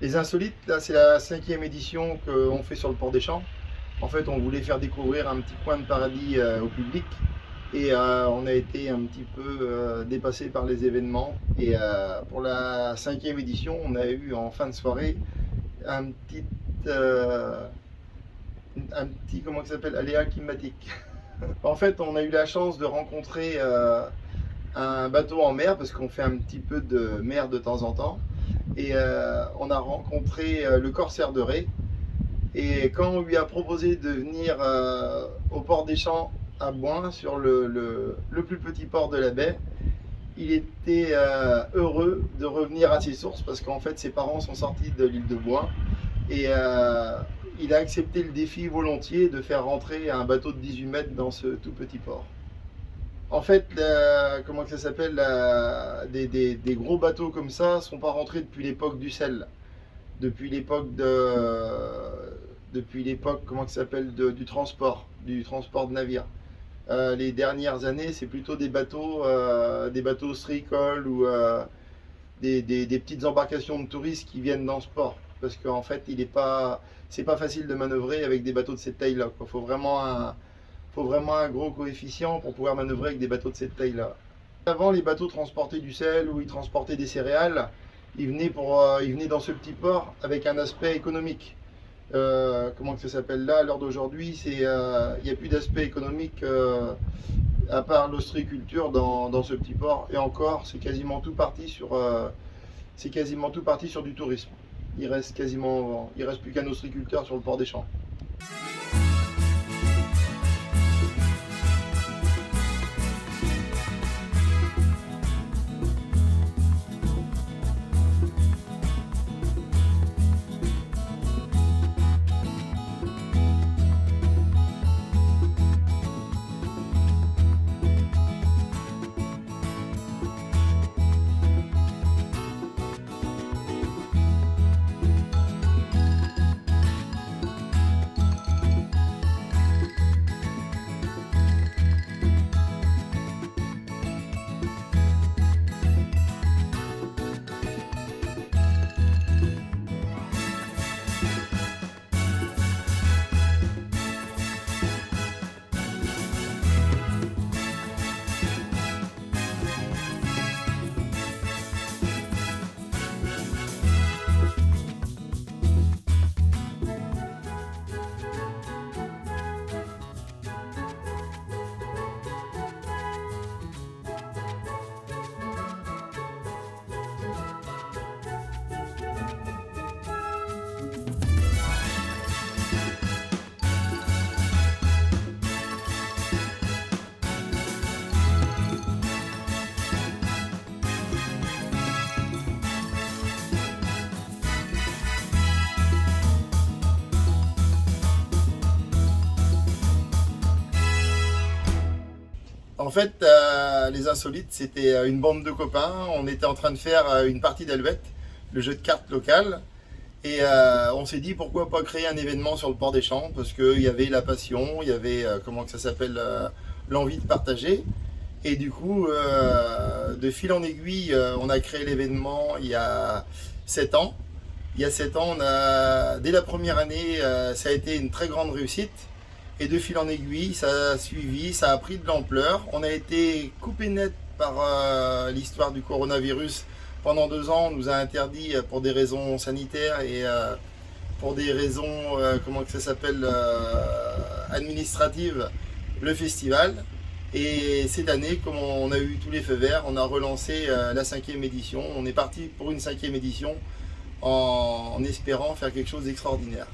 Les Insolites, là, c'est la 5e édition qu'on fait sur le port des Champs. En fait, on voulait faire découvrir un petit coin de paradis au public et on a été un petit peu dépassé par les événements. Et pour la 5e édition, on a eu en fin de soirée un petit, euh, comment ça s'appelle, aléa climatique. En fait, on a eu la chance de rencontrer un bateau en mer parce qu'on fait un petit peu de mer de temps en temps. Et on a rencontré le corsaire de Ré. Et quand on lui a proposé de venir au port des Champs à Boin, sur le plus petit port de la baie, il était heureux de revenir à ses sources parce qu'en fait ses parents sont sortis de l'île de Boin et il a accepté le défi volontiers de faire rentrer un bateau de 18 mètres dans ce tout petit port. En fait, comment ça s'appelle, des gros bateaux comme ça ne sont pas rentrés depuis l'époque du sel, depuis l'époque comment ça s'appelle, du transport de navires. Les dernières années, c'est plutôt des bateaux stricoles ou des petites embarcations de touristes qui viennent dans ce port. Parce qu'en fait, c'est pas facile de manœuvrer avec des bateaux de cette taille-là. Il faut vraiment un gros coefficient pour pouvoir manœuvrer avec des bateaux de cette taille-là. Avant, les bateaux transportaient du sel ou ils transportaient des céréales. Ils venaient dans ce petit port avec un aspect économique. Comment que ça s'appelle là, à l'heure d'aujourd'hui, il n'y a plus d'aspect économique à part l'ostréiculture dans ce petit port. Et encore, c'est quasiment tout parti sur du tourisme. Il reste plus qu'un ostréiculteur sur le port des Champs. En fait, les Insolites, c'était une bande de copains. On était en train de faire une partie d'Helvète, le jeu de cartes local. Et on s'est dit pourquoi pas créer un événement sur le port des Champs, parce qu'il y avait la passion, il y avait, l'envie de partager. Et du coup, de fil en aiguille, on a créé l'événement il y a 7 ans. Il y a 7 ans, dès la première année, ça a été une très grande réussite. Et de fil en aiguille, ça a suivi, ça a pris de l'ampleur. On a été coupé net par l'histoire du coronavirus. Pendant 2 ans, on nous a interdit pour des raisons sanitaires et pour des raisons, administratives, le festival. Et cette année, comme on a eu tous les feux verts, on a relancé la 5e édition. On est parti pour une 5e édition en espérant faire quelque chose d'extraordinaire.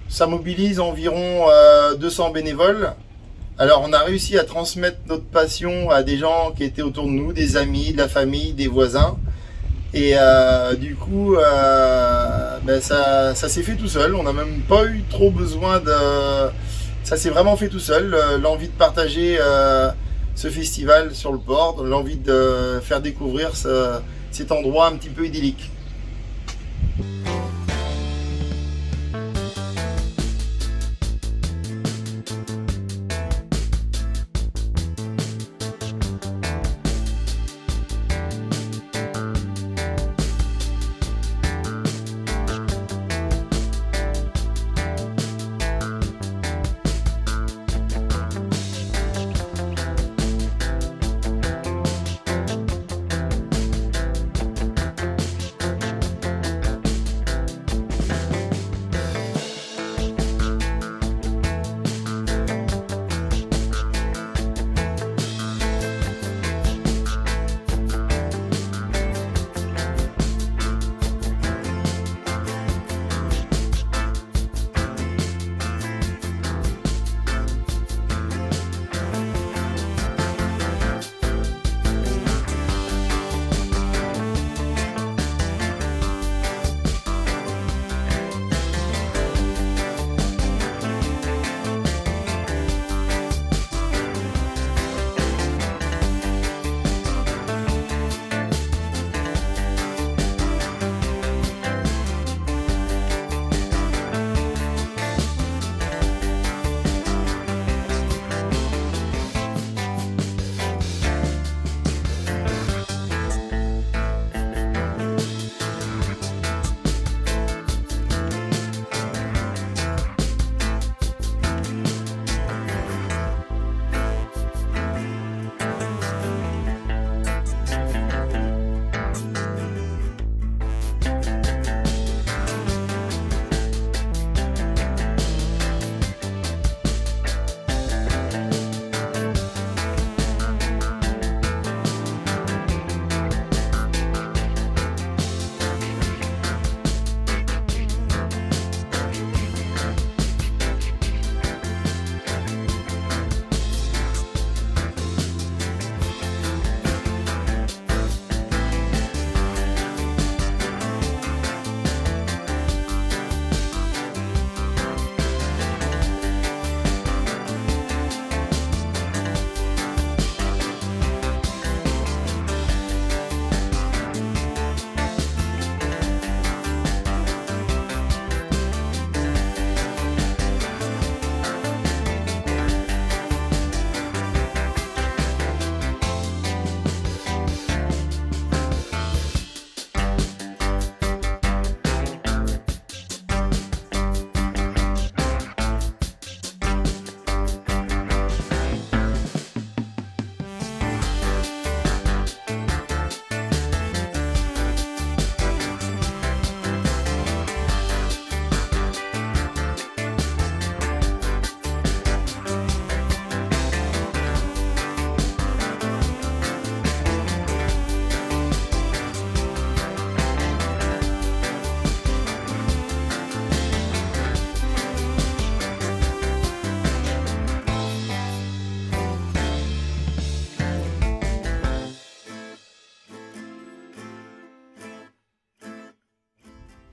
Ça mobilise environ 200 bénévoles. Alors on a réussi à transmettre notre passion à des gens qui étaient autour de nous, des amis, de la famille, des voisins. Et du coup, ça s'est fait tout seul. On n'a même pas eu trop besoin de... Ça s'est vraiment fait tout seul. L'envie de partager ce festival sur le port, l'envie de faire découvrir cet endroit un petit peu idyllique.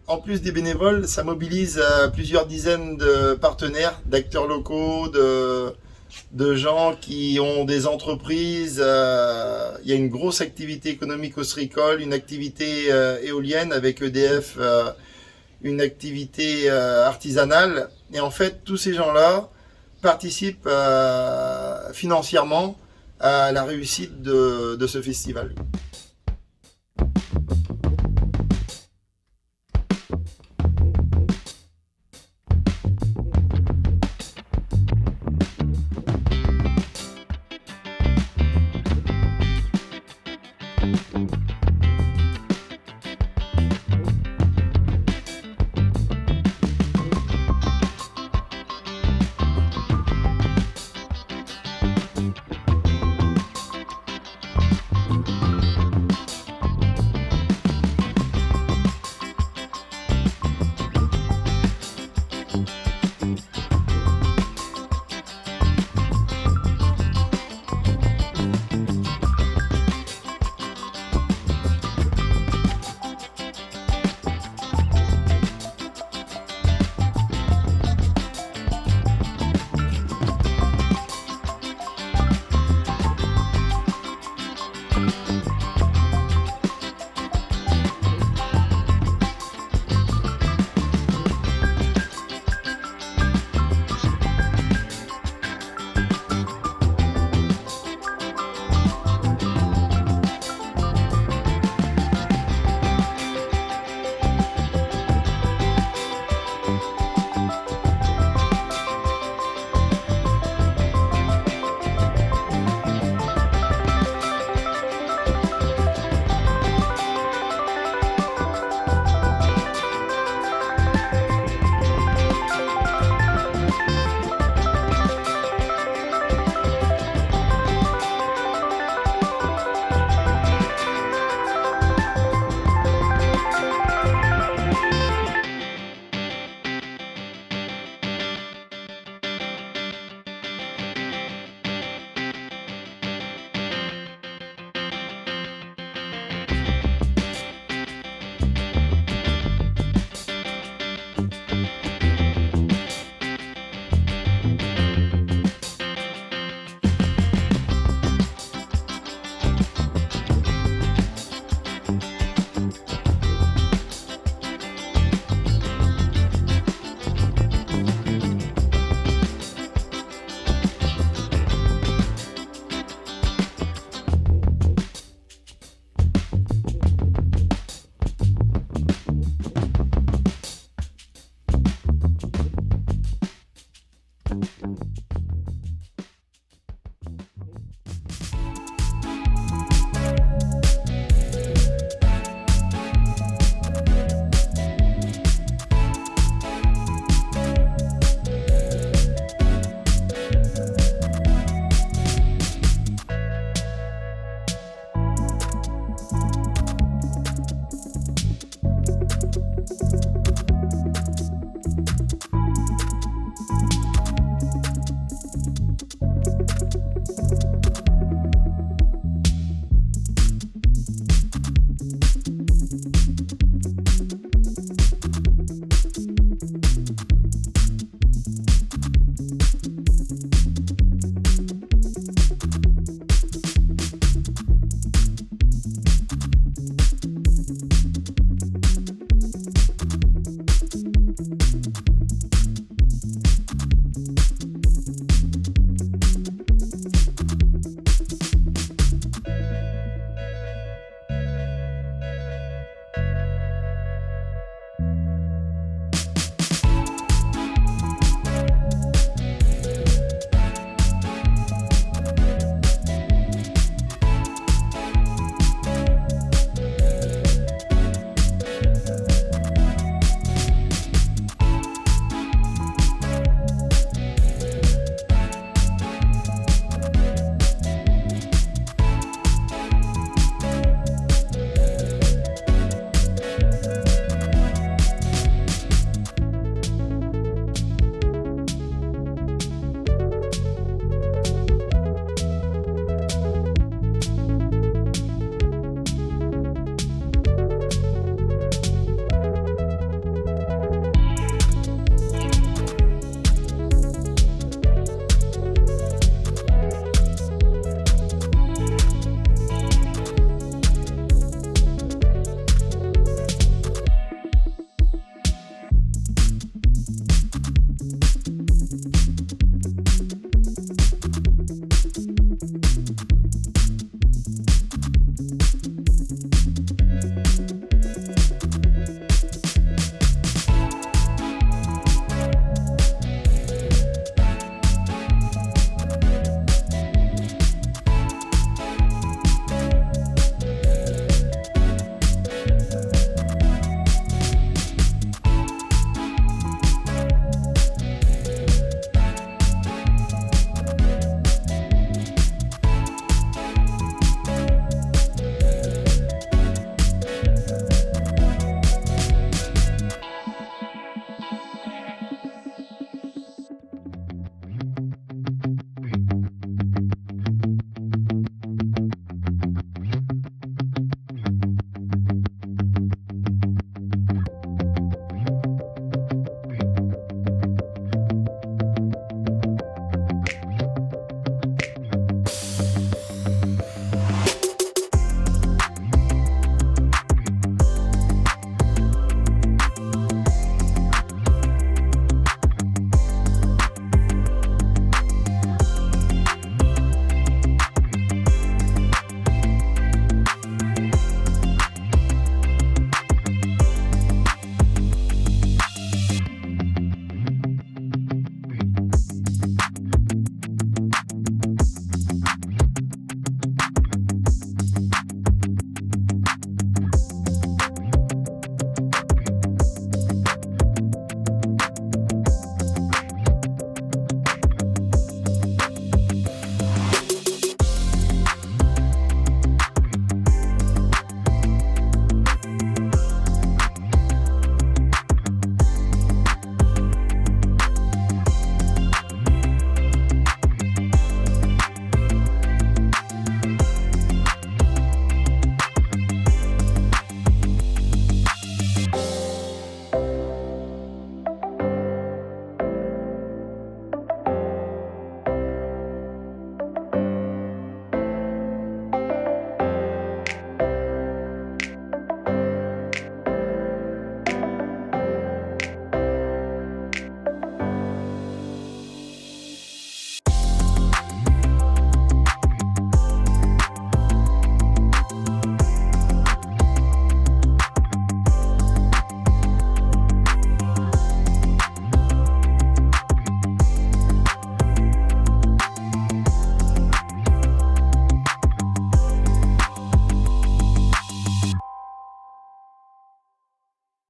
En plus des bénévoles, ça mobilise plusieurs dizaines de partenaires, d'acteurs locaux, de gens qui ont des entreprises. Il y a une grosse activité économique ostréicole, une activité éolienne avec EDF, une activité artisanale. Et en fait, tous ces gens-là participent financièrement à la réussite de ce festival.